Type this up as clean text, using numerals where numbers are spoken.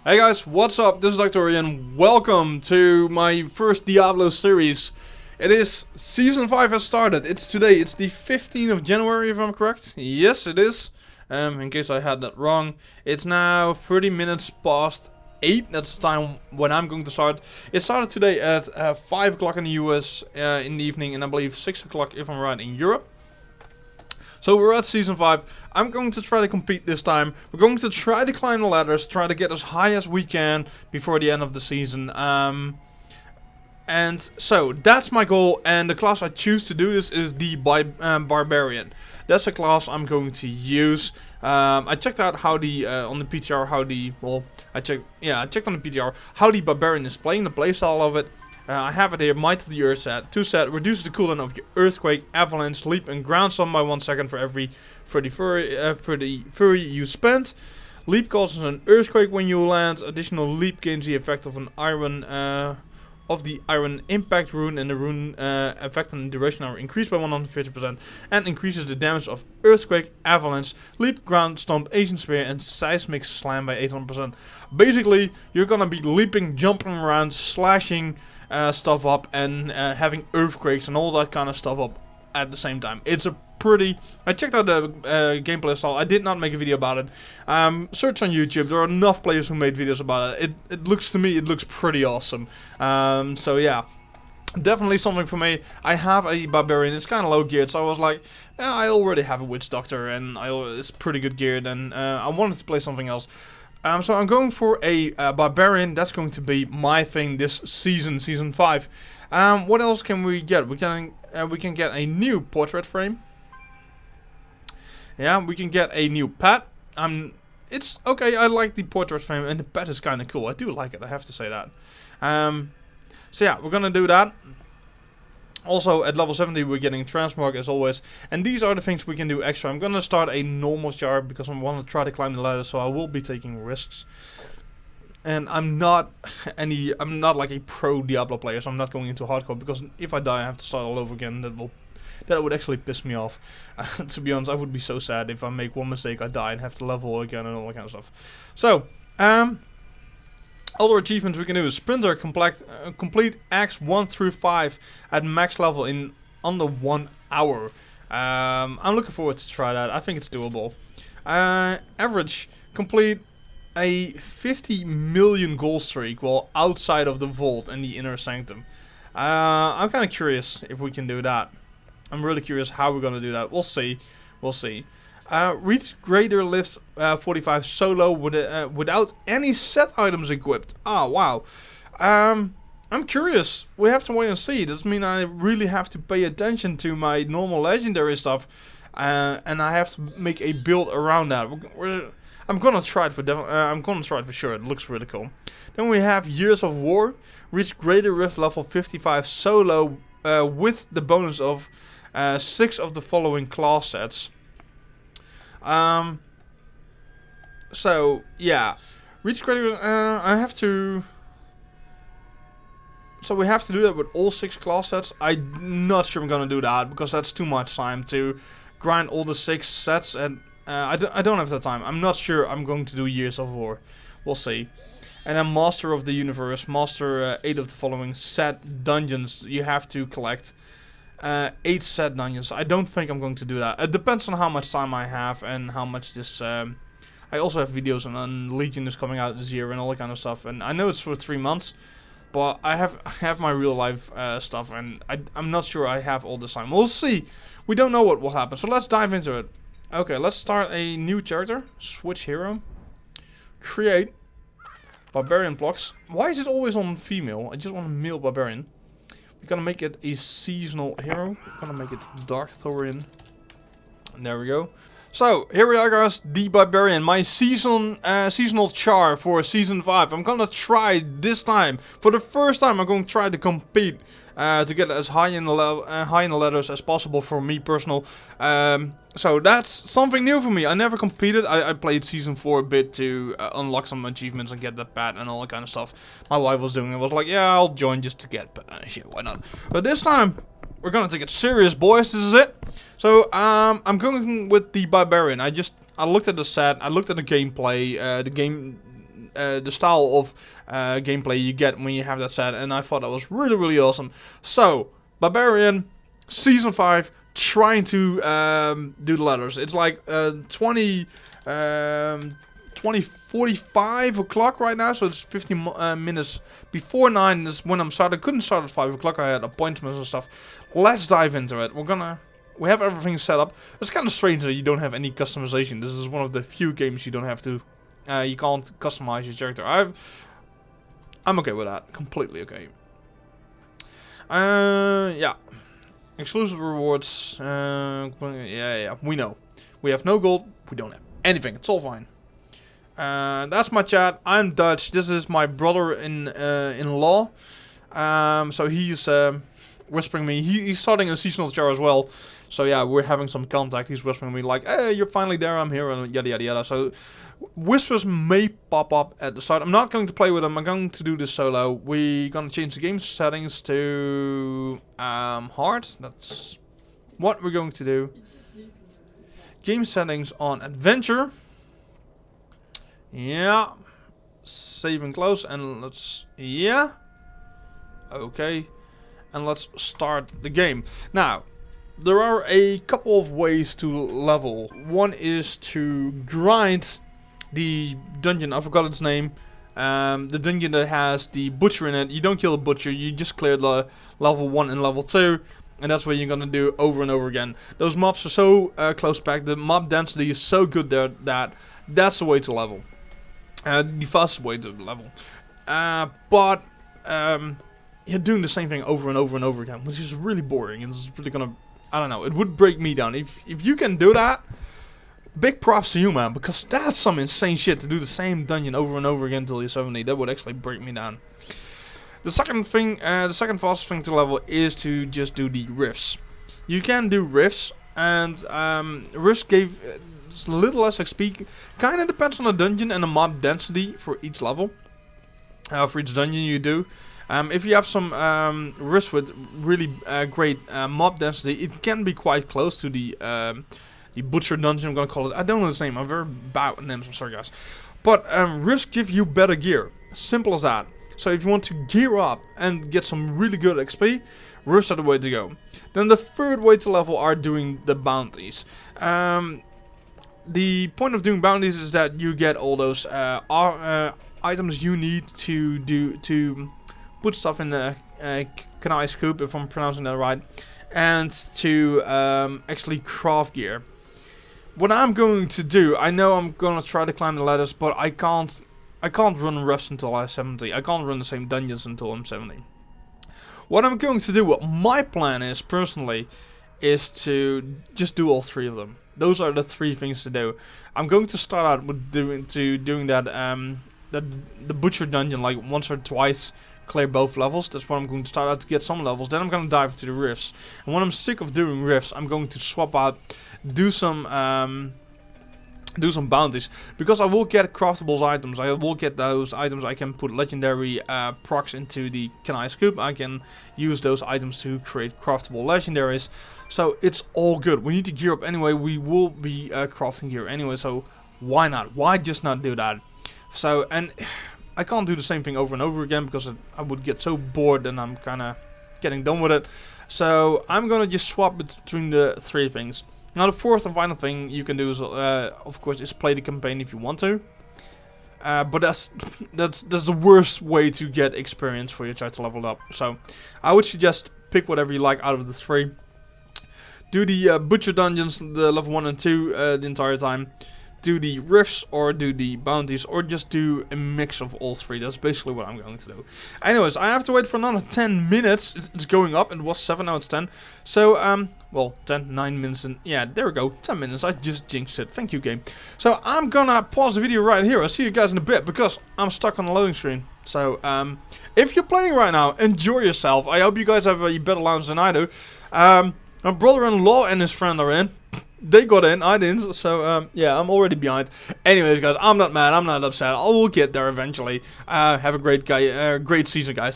Hey guys, what's up? This is Doctorian. Welcome to my first Diablo series. It is Season 5 has started. It's today. It's the 15th of January if I'm correct. Yes, it is. In case I had that wrong. It's now 30 minutes past 8. That's the time when I'm going to start. It started today at 5 o'clock in the US in the evening, and I believe 6 o'clock if I'm right in Europe. So we're at Season 5. I'm going to try to compete this time. We're going to try to climb the ladders, try to get as high as we can before the end of the season. And so that's my goal, and the class I choose to do this is the Barbarian. That's the class I'm going to use. I checked out how the on the PTR I checked on the PTR how the Barbarian is playing, the playstyle of it. I have it here, Might of the Earth set. 2 set, reduces the cooldown of your Earthquake, Avalanche, Leap and Ground Stun by 1 second for every fury you spend. Leap causes an Earthquake when you land. Additional Leap gains the effect of an Iron Iron Impact rune, and the rune effect and duration are increased by 150% and increases the damage of Earthquake, Avalanche, Leap, Ground Stomp, Asian Spear and Seismic Slam by 800%. Basically, you're gonna be leaping, jumping around, slashing stuff up and having earthquakes and all that kind of stuff up at the same time. It's a pretty... I checked out the gameplay style. I did not make a video about it. Search on YouTube. There are enough players who made videos about it. It looks to me, it looks pretty awesome. So yeah. Definitely something for me. I have a Barbarian, it's kind of low geared, so I was like, I already have a Witch Doctor and it's pretty good geared, and I wanted to play something else. So I'm going for a Barbarian. That's going to be my thing this season, Season 5. What else can we get? We can get a new portrait frame. Yeah, we can get a new pet. It's okay, I like the portrait frame, and the pet is kind of cool. I do like it, I have to say that. So yeah, we're gonna do that. Also, at level 70 we're getting Transmog as always. And these are the things we can do extra. I'm gonna start a normal char because I want to try to climb the ladder, so I will be taking risks. And I'm not like a pro Diablo player, so I'm not going into hardcore, because if I die I have to start all over again. That would actually piss me off. To be honest, I would be so sad if I make one mistake, I die and have to level again and all that kind of stuff. So, other achievements we can do is Sprinter complete acts 1 through 5 at max level in under 1 hour. I'm looking forward to try that. I think it's doable. Average complete a 50 million goal streak while outside of the vault and the inner sanctum. I'm kind of curious if we can do that. I'm really curious how we're gonna do that. We'll see. We'll see. Reach greater lift 45 solo without any set items equipped. Oh, wow. I'm curious. We have to wait and see. Does mean I really have to pay attention to my normal legendary stuff, and I have to make a build around that. I'm gonna try it for sure. It looks really cool. Then we have Years of War. Reach greater rift level 55 solo with the bonus of 6 of the following class sets. So yeah, reach greater. I have to. So we have to do that with all 6 class sets. I'm not sure I'm gonna do that because that's too much time to grind all the 6 sets, and I don't have that time. I'm not sure I'm going to do Years of War. We'll see. And then Master of the Universe, master 8 of the following set dungeons. You have to collect 8 set dungeons. I don't think I'm going to do that. It depends on how much time I have and how much this... I also have videos on Legion is coming out this year and all that kind of stuff. And I know it's for 3 months, but I have my real life stuff, and I'm not sure I have all this time. We'll see. We don't know what will happen, so let's dive into it. Okay, let's start a new character. Switch hero. Create. Barbarian blocks. Why is it always on female? I just want a male barbarian. We're gonna make it a seasonal hero. We're gonna make it Dark Thorian. And there we go. So, here we are guys, the Barbarian, my seasonal char for Season 5. I'm gonna try this time, for the first time I'm going to try to compete to get as high in the ladders as possible for me personal. So that's something new for me. I never competed. I played Season 4 a bit to unlock some achievements and get that pet and all that kind of stuff. My wife was doing it. I was like, yeah, I'll join just to get pet. Shit, why not? But this time, we're gonna take it serious, boys. This is it. So, I'm going with the Barbarian. I looked at the set, I looked at the gameplay, the game the style of gameplay you get when you have that set, and I thought that was really, really awesome. So, Barbarian, Season 5, trying to do the letters. It's like 20:45 o'clock right now, so it's 15 minutes before 9 is when I'm starting. I couldn't start at 5 o'clock, I had appointments and stuff. Let's dive into it. We have everything set up. It's kind of strange that you don't have any customization. This is one of the few games you don't have to, you can't customize your character. I'm okay with that, completely okay. Yeah. Exclusive rewards, yeah, we know. We have no gold, we don't have anything, it's all fine. That's my chat. I'm Dutch. This is my brother-in-law. So he's whispering me. He's starting a seasonal jar as well. So yeah, we're having some contact. He's whispering me like, "Hey, you're finally there. I'm here," and yada yada yada. So whispers may pop up at the start. I'm not going to play with him. I'm going to do this solo. We're gonna change the game settings to hard. That's what we're going to do. Game settings on adventure. Yeah, save and close, and let's, yeah, okay, and let's start the game. Now, there are a couple of ways to level. One is to grind the dungeon, I forgot its name, the dungeon that has the butcher in it. You don't kill the butcher, you just clear the level 1 and level 2. And that's what you're gonna do over and over again. Those mobs are so close back, the mob density is so good there that that's the way to level. The fastest way to level. But you're doing the same thing over and over and over again, which is really boring. And it's really gonna, I don't know, it would break me down. If you can do that, big props to you, man, because that's some insane shit to do the same dungeon over and over again until you're 70. That would actually break me down. The second thing, the second fastest thing to level is to just do the rifts. You can do rifts, and rifts gave a little less XP. Kind of depends on the dungeon and the mob density for each level. For each dungeon you do. If you have some rifts with really great mob density, it can be quite close to the butcher dungeon, I'm gonna call it. I don't know his name. I'm very bad with names. I'm sorry, guys. But rifts give you better gear. Simple as that. So if you want to gear up and get some really good XP, rifts are the way to go. Then the third way to level are doing the bounties. The point of doing bounties is that you get all those items you need to put stuff in the Kanai scoop, if I'm pronouncing that right, and to actually craft gear. What I'm going to do, I know I'm gonna try to climb the ladders, but I can't run rifts until I'm 70. I can't run the same dungeons until I'm 70. What I'm going to do, what my plan is, personally, is to just do all three of them. Those are the three things to do. I'm going to start out with doing that, the butcher dungeon, like once or twice, clear both levels. That's what I'm going to start out to get some levels. Then I'm going to dive into the rifts. And when I'm sick of doing rifts, I'm going to swap out, do some bounties, because I will get craftable items. I will get those items. I can put legendary procs into the Kanai scoop. I can use those items to create craftable legendaries. So it's all good. We need to gear up anyway. We will be crafting gear anyway. So why not? Why just not do that? So, and I can't do the same thing over and over again because I would get so bored and I'm kind of getting done with it. So I'm gonna just swap between the three things. Now the fourth and final thing you can do is, of course, is play the campaign if you want to. But that's the worst way to get experience for your child to level up. So I would suggest pick whatever you like out of the three. Do the butcher dungeons, the level 1 and 2, the entire time. Do the rifts or do the bounties, or just do a mix of all three. That's basically what I'm going to do. Anyways, I have to wait for another 10 minutes. It's going up. It was 7, now it's 10. So, well, 10, 9 minutes, and yeah, there we go. 10 minutes. I just jinxed it. Thank you, game. So, I'm gonna pause the video right here. I'll see you guys in a bit because I'm stuck on the loading screen. So, if you're playing right now, enjoy yourself. I hope you guys have a better lounge than I do. My brother-in-law and his friend are in. They got in, I didn't, so yeah, I'm already behind. Anyways, guys, I'm not mad, I'm not upset. I will get there eventually. Have a great season, guys.